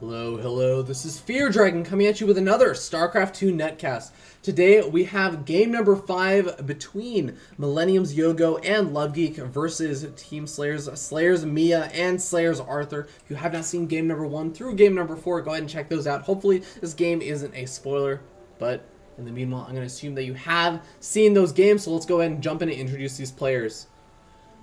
Hello, this is Fear Dragon coming at you with another StarCraft 2 netcast. Today we have game number 5 between MilleniumYogo and LoveGeek versus Team Slayers Mia and SlayerSArthur. If you have not seen game number 1 through game number 4, go ahead and check those out. Hopefully this game isn't a spoiler, but in the meanwhile I'm going to assume that you have seen those games, so let's go ahead and jump in and introduce these players.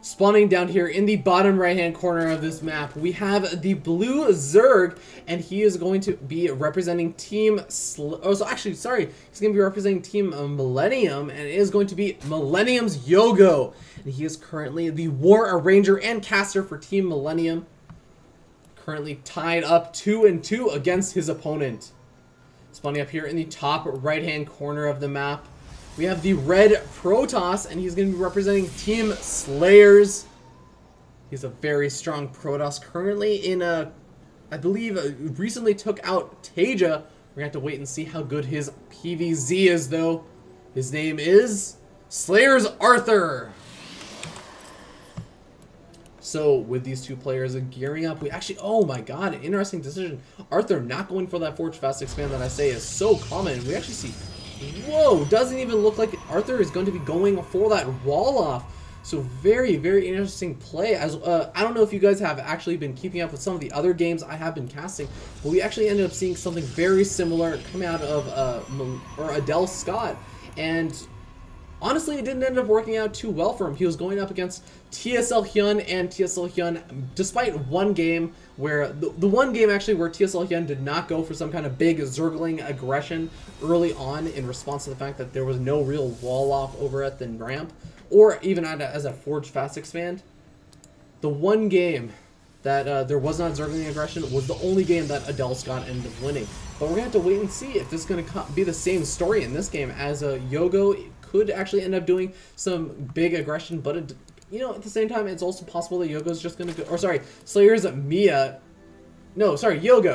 Spawning down here in the bottom right-hand corner of this map, we have the blue Zerg, and he is going to be representing Team he's going to be representing Team Millennium, and it is going to be MilleniumYogo. And he is currently the War Arranger and Caster for Team Millennium, currently tied up 2-2 against his opponent. Spawning up here in the top right-hand corner of the map, we have the red Protoss, and he's going to be representing Team Slayers. He's a very strong Protoss, currently in I believe, recently took out Taja. We're going to have to wait and see how good his PvZ is, though. His name is SlayerSArthur. So, with these two players gearing up, we actually, oh my god, an interesting decision. Arthur not going for that Forge Fast Expand that I say is so common. We actually see, whoa, doesn't even look like Arthur is going to be going for that wall off. So very, very interesting play. As I don't know if you guys have actually been keeping up with some of the other games I have been casting, but we actually ended up seeing something very similar coming out of Adele Scott. And honestly, it didn't end up working out too well for him. He was going up against TSL Hyun, and TSL Hyun, despite one game where, the one game actually where TSL Hyun did not go for some kind of big Zergling aggression early on in response to the fact that there was no real wall off over at the ramp, or even as a Forge Fast Expand. The one game that there was not Zergling aggression was the only game that Adele Scott ended up winning. But we're going to have to wait and see if this is going to be the same story in this game, as Yogo could actually end up doing some big aggression, but you know, at the same time, it's also possible that Yogo's just gonna go, or sorry, Yogo,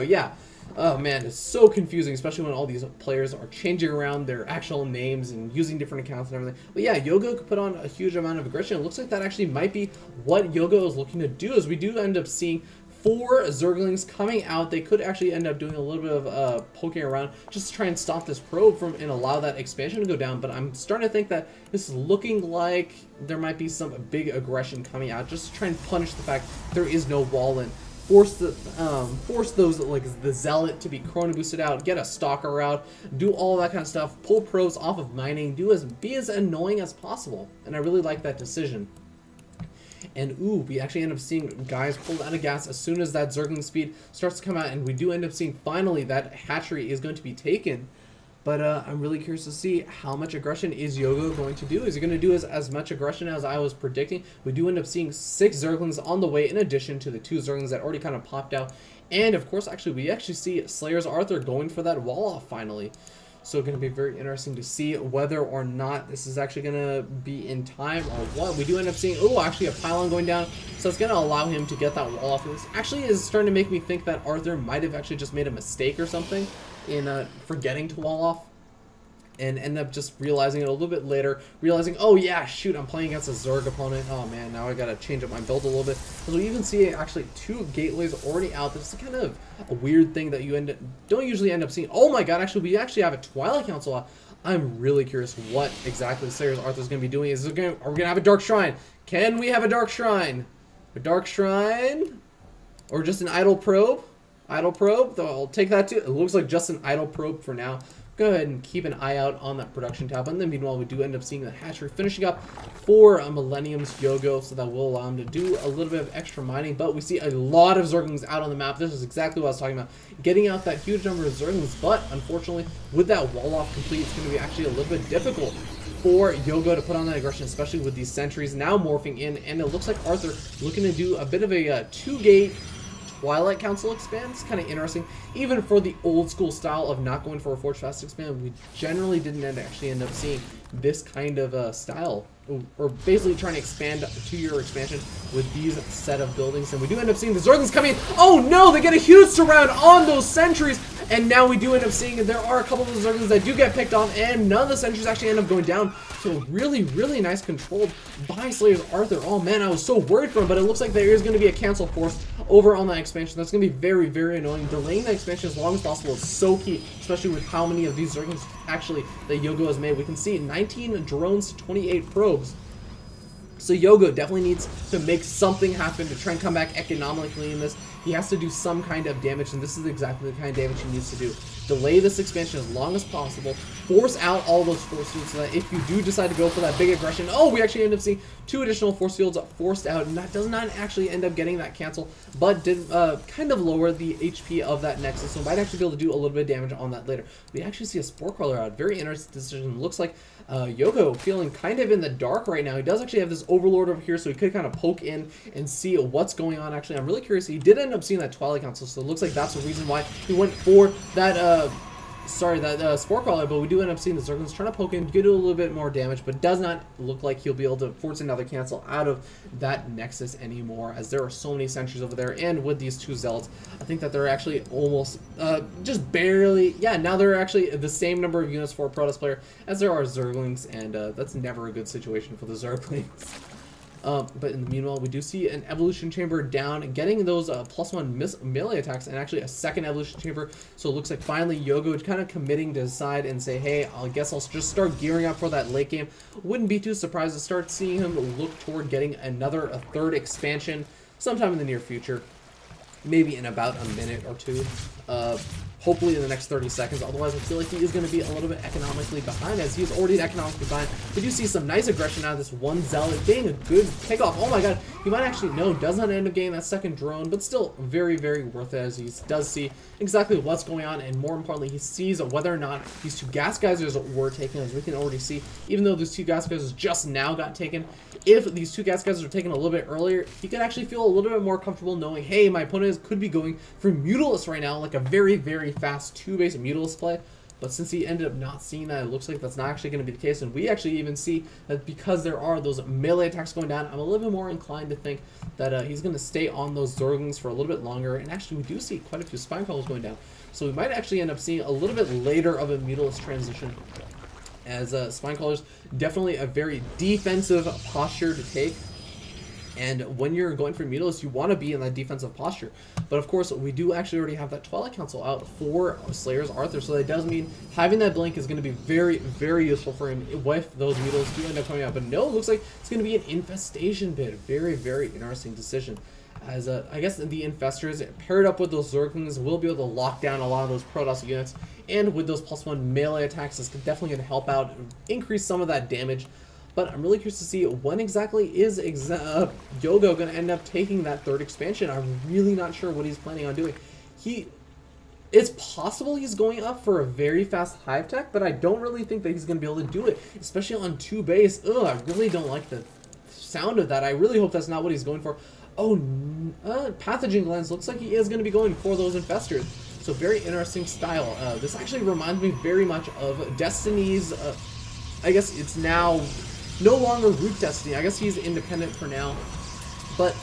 yeah. Oh man, it's so confusing, especially when all these players are changing around their actual names and using different accounts and everything. But yeah, Yogo could put on a huge amount of aggression. It looks like that actually might be what Yogo is looking to do, as we do end up seeing 4 Zerglings coming out. They could actually end up doing a little bit of poking around just to try and stop this probe from and allow that expansion to go down. But I'm starting to think that this is looking like there might be some big aggression coming out, just to try and punish the fact there is no wall in. Force those, like the Zealot, to be chrono boosted out, get a Stalker out, do all that kind of stuff, pull probes off of mining, be as annoying as possible. And I really like that decision. And ooh, we actually end up seeing guys pulled out of gas as soon as that Zergling speed starts to come out, and we do end up seeing finally that hatchery is going to be taken. But I'm really curious to see how much aggression is Yogo going to do. Is he going to do as much aggression as I was predicting? We do end up seeing 6 Zerglings on the way, in addition to the 2 Zerglings that already kind of popped out. And of course, we actually see SlayerSArthur going for that wall off finally. So it's going to be very interesting to see whether or not this is actually going to be in time or what. We do end up seeing, oh, actually a pylon going down. So it's going to allow him to get that wall off. This actually is starting to make me think that Arthur might have actually just made a mistake or something in forgetting to wall off. And end up just realizing it a little bit later, realizing, oh yeah, shoot, I'm playing against a Zerg opponent. Oh man, now I gotta change up my build a little bit. Because we even see actually 2 gateways already out. This is kind of a weird thing that you don't usually end up seeing. Oh my god, actually, we actually have a Twilight Council out. I'm really curious what exactly SlayerSArthur is gonna be doing. Are we gonna have a Dark Shrine? Can we have a Dark Shrine? A Dark Shrine? Or just an Idle Probe? Idle Probe? Though I'll take that too. It looks like just an Idle Probe for now. Go ahead and keep an eye out on that production tab, and then meanwhile we do end up seeing the hatchery finishing up for MilleniumYogo, so that will allow him to do a little bit of extra mining. But we see a lot of Zerglings out on the map. This is exactly what I was talking about, getting out that huge number of Zerglings. But unfortunately, with that wall off complete, it's going to be actually a little bit difficult for Yogo to put on that aggression, especially with these sentries now morphing in. And it looks like Arthur looking to do a bit of a 2-gate Twilight Council expand. It's kind of interesting. Even for the old school style of not going for a Forge Fast expand, we generally didn't actually end up seeing this kind of style, or basically trying to expand to your expansion with these set of buildings. And we do end up seeing the Zerglings coming in. Oh no, they get a huge surround on those sentries, and now we do end up seeing there are a couple of those Zerglings that do get picked off, and none of the sentries actually end up going down. So really, really nice control by SlayerSArthur. Oh man, I was so worried for him, but it looks like there is going to be a cancel force over on that expansion. That's going to be very, very annoying. Delaying the expansion as long as possible is so key, especially with how many of these Zerglings actually that Yogo has made. We can see 19 drones to 28 probes. So Yogo definitely needs to make something happen to try and come back economically in this. He has to do some kind of damage, and this is exactly the kind of damage he needs to do. Delay this expansion as long as possible. Force out all those force fields so that if you do decide to go for that big aggression, oh, we actually end up seeing 2 additional force fields forced out, and that does not actually end up getting that cancel, but did kind of lower the HP of that Nexus, so might actually be able to do a little bit of damage on that later. We actually see a Spore Crawler out. Very interesting decision. Looks like Yogo feeling kind of in the dark right now. He does actually have this Overlord over here, so he could kind of poke in and see what's going on. Actually, I'm really curious. He did end up seeing that Twilight Council, so it looks like that's the reason why he went for that Spore Crawler, but we do end up seeing the Zerglings trying to poke in, get a little bit more damage, but does not look like he'll be able to force another cancel out of that Nexus anymore, as there are so many sentries over there, and with these 2 Zealots, I think that they're actually almost, just barely, yeah, now they're actually the same number of units for a Protoss player as there are Zerglings, and that's never a good situation for the Zerglings. But in the meanwhile, we do see an Evolution Chamber down, getting those +1 melee attacks, and actually a second Evolution Chamber. So it looks like finally Yogo kind of committing to decide and say, hey, I guess I'll just start gearing up for that late game. Wouldn't be too surprised to start seeing him look toward getting a 3rd expansion sometime in the near future. Maybe in about a minute or 2. Hopefully in the next 30 seconds. Otherwise, I feel like he is going to be a little bit economically behind, as he's already economically behind. We do see some nice aggression out of this one Zealot, getting a good kickoff. Oh my god, he might actually, no, does not end up getting that 2nd drone, but still very, very worth it, as he does see exactly what's going on, and more importantly, he sees whether or not these 2 gas geysers were taken, as we can already see. Even though those 2 gas geysers just now got taken, if these 2 gas geysers were taken a little bit earlier, he could actually feel a little bit more comfortable knowing, hey, my opponent could be going for Mutalisk right now, like a very, very fast 2-base Mutalisk play. But since he ended up not seeing that, it looks like that's not actually going to be the case. And we actually even see that because there are those melee attacks going down, I'm a little bit more inclined to think that he's going to stay on those Zerglings for a little bit longer. And actually, we do see quite a few Spine Crawlers going down. So we might actually end up seeing a little bit later of a Mutalisk transition, as Spine Crawlers definitely a very defensive posture to take. And when you're going for Mutalisk, you want to be in that defensive posture. But of course, we do actually already have that Twilight Council out for SlayerSArthur, so that does mean having that blink is going to be very, very useful for him if those Mutalisks do end up coming out. But no, it looks like it's going to be an Infestation bid. Very, very interesting decision. As I guess the Infestors paired up with those Zerglings will be able to lock down a lot of those Protoss units, and with those +1 melee attacks, it's definitely going to help out, increase some of that damage. But I'm really curious to see when exactly is Yogo going to end up taking that 3rd expansion. I'm really not sure what he's planning on doing. It's possible he's going up for a very fast hive tech, but I don't really think that he's going to be able to do it, especially on 2 base. Ugh, I really don't like the sound of that. I really hope that's not what he's going for. Oh, Pathogen Glands. Looks like he is going to be going for those Infestors. So very interesting style. This actually reminds me very much of Destiny's, I guess it's now no longer Root Destiny. I guess he's independent for now. But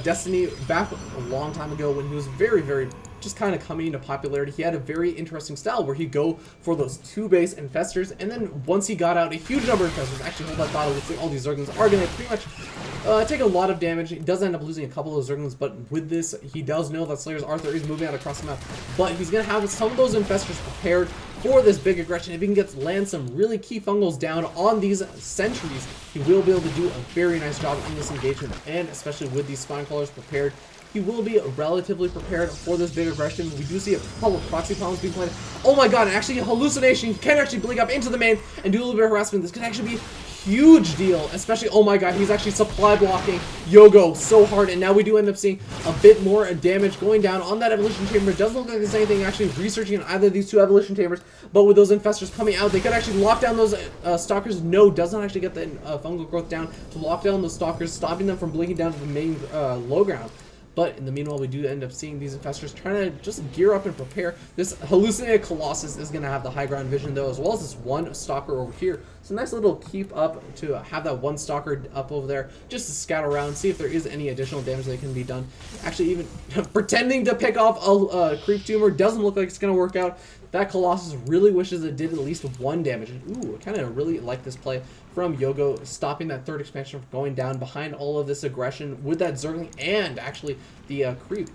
Destiny, back a long time ago when he was very, very just kind of coming into popularity, he had a very interesting style where he'd go for those 2-base Infestors, and then once he got out a huge number of Infestors, actually hold that thought, looks like all these Zerglings are going to pretty much take a lot of damage. He does end up losing a couple of Zerglings, but with this, he does know that SlayerSArthur is moving out across the map, but he's going to have some of those Infestors prepared for this big aggression. If he can land some really key fungals down on these sentries, he will be able to do a very nice job in this engagement, and especially with these Spine Crawlers prepared, he will be relatively prepared for this big aggression. We do see a couple of proxy bombs being planted. Oh my god, actually a hallucination. He can actually blink up into the main and do a little bit of harassment. This could actually be a huge deal, especially, oh my god, he's actually supply blocking Yogo so hard, and now we do end up seeing a bit more damage going down on that Evolution Chamber. It doesn't look like there's anything actually researching in either of these 2 Evolution Chambers, but with those Infestors coming out, they could actually lock down those Stalkers. No, doesn't actually get the fungal growth down to lock down those Stalkers, stopping them from blinking down to the main low ground. But in the meanwhile, we do end up seeing these infestors trying to just gear up and prepare. This hallucinated Colossus is going to have the high ground vision though, as well as this one stalker over here. So nice little keep up to have that one stalker up over there just to scout around, see if there is any additional damage that can be done. Actually, even pretending to pick off a creep tumor doesn't look like it's going to work out. That Colossus really wishes it did at least 1 damage. Ooh, I kind of really like this play from Yogo, stopping that third expansion from going down behind all of this aggression with that Zergling and actually the creep.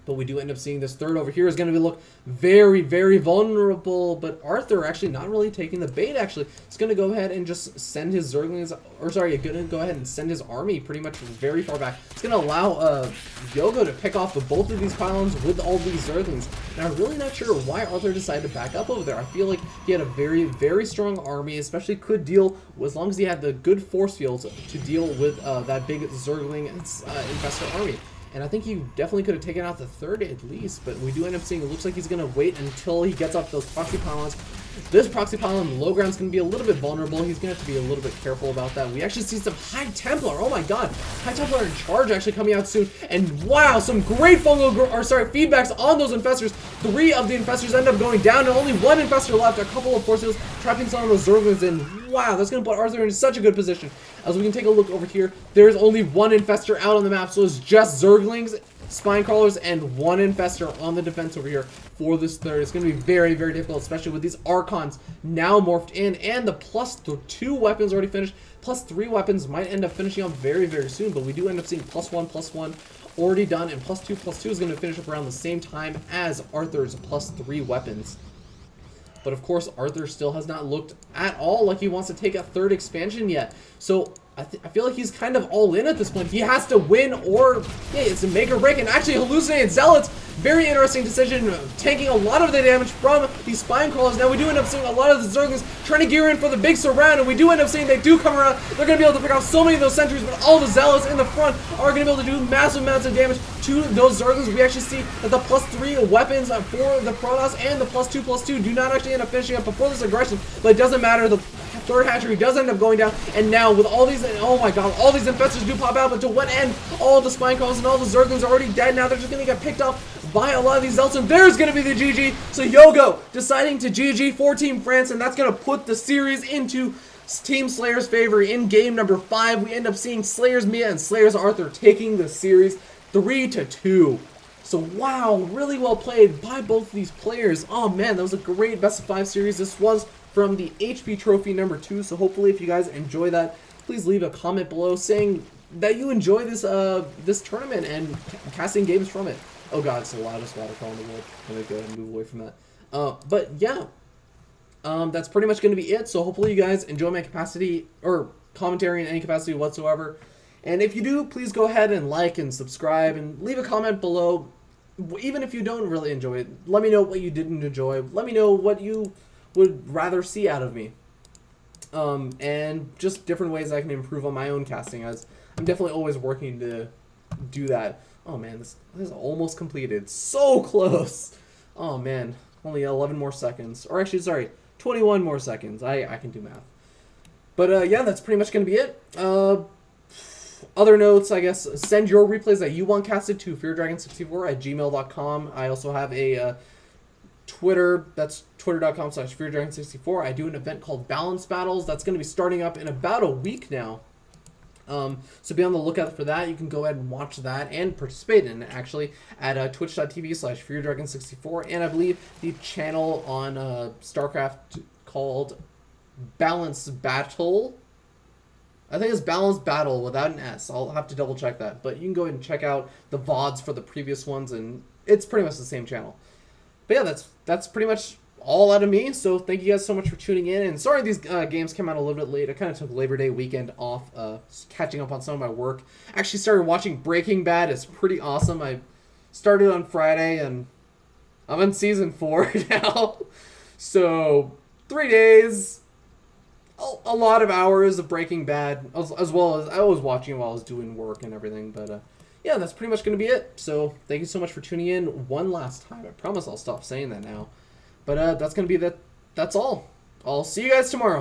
But we do end up seeing this third over here is going to look very, very vulnerable. But Arthur actually not really taking the bait, actually. It's going to go ahead and just send his Zerglings, or sorry, going to go ahead and send his army pretty much very far back. It's going to allow Yogo to pick off both of these pylons with all these Zerglings. And I'm really not sure why Arthur decided to back up over there. I feel like he had a very, very strong army, especially could deal, as long as he had the good force fields to deal with that big Zergling infestor army. And I think he definitely could have taken out the third at least, but we do end up seeing it looks like he's going to wait until he gets up those proxy pylons. This proxy pylon low ground is going to be a little bit vulnerable. He's going to have to be a little bit careful about that. We actually see some High Templar. Oh my god. High Templar in charge actually coming out soon. And wow, some great feedbacks on those infestors. 3 of the infestors end up going down and only 1 infestor left. A couple of force fields trapping some of those Zerglings in. Wow, that's going to put Arthur in such a good position. As we can take a look over here, there's only 1 infestor out on the map, so it's just Zerglings, spine crawlers, and 1 infestor on the defense over here for this third. It's going to be very, very difficult, especially with these Archons now morphed in, and the +2 weapons already finished. +3 weapons might end up finishing up very, very soon, but we do end up seeing +1/+1 already done, and +2/+2 is going to finish up around the same time as Arthur's +3 weapons. But of course, Arthur still has not looked at all like he wants to take a third expansion yet. So I feel like he's kind of all in at this point. He has to win or, yeah, it's a make or break. And actually, Hallucinated Zealots, very interesting decision, taking a lot of the damage from these spine crawlers. Now we do end up seeing a lot of the Zerglings trying to gear in for the big surround, and we do end up seeing they do come around. They're going to be able to pick off so many of those sentries, but all the Zealots in the front are going to be able to do massive amounts of damage to those Zerglings. We actually see that the +3 weapons for the Protoss and the +2/+2 do not actually end up finishing up before this aggression, but it doesn't matter. The third hatchery does end up going down, and now with all these, oh my god, all these infestors do pop out, but to what end? All the spine crawlers and all the Zerglings are already dead. Now they're just going to get picked off by a lot of these Zealots, and there's going to be the GG. So Yogo deciding to GG for Team France, and that's going to put the series into Team Slayer's favor. In game number 5, we end up seeing Slayer's Mia and SlayerSArthur taking the series 3-2. So wow, really well played by both of these players. Oh man, that was a great best of 5 series. This was from the HP Trophy number 2, so hopefully if you guys enjoy that, please leave a comment below saying that you enjoy this this tournament and casting games from it. Oh god, it's the loudest waterfall in the world. I'm gonna go ahead and move away from that. But yeah, that's pretty much gonna be it. So hopefully you guys enjoy my capacity or commentary in any capacity whatsoever. And if you do, please go ahead and like and subscribe and leave a comment below. Even if you don't really enjoy it, let me know what you didn't enjoy. Let me know what you would rather see out of me. And just different ways I can improve on my own casting, as I'm definitely always working to do that. Oh man, this is almost completed. So close. Oh man, only 11 more seconds. Or actually, sorry, 21 more seconds. I can do math. But yeah, that's pretty much going to be it. Other notes, I guess, send your replays that you want casted to feardragon64@gmail.com. I also have a Twitter, that's twitter.com/feardragon64. I do an event called Balance Battles. That's going to be starting up in about a week now. So be on the lookout for that. You can go ahead and watch that and participate in it, actually, at twitch.tv/feardragon64. And I believe the channel on StarCraft called Balance Battle. I think it's Balance Battle without an S. I'll have to double check that. But you can go ahead and check out the VODs for the previous ones, and it's pretty much the same channel. But yeah, that's pretty much all out of me. So thank you guys so much for tuning in. And sorry these games came out a little bit late. I kind of took Labor Day weekend off, catching up on some of my work. Actually started watching Breaking Bad. It's pretty awesome. I started on Friday, and I'm in season 4 now. So 3 days. A lot of hours of Breaking Bad, as well as I was watching it while I was doing work and everything. But yeah, that's pretty much going to be it. So thank you so much for tuning in one last time. I promise I'll stop saying that now. But that's going to be that's all. I'll see you guys tomorrow.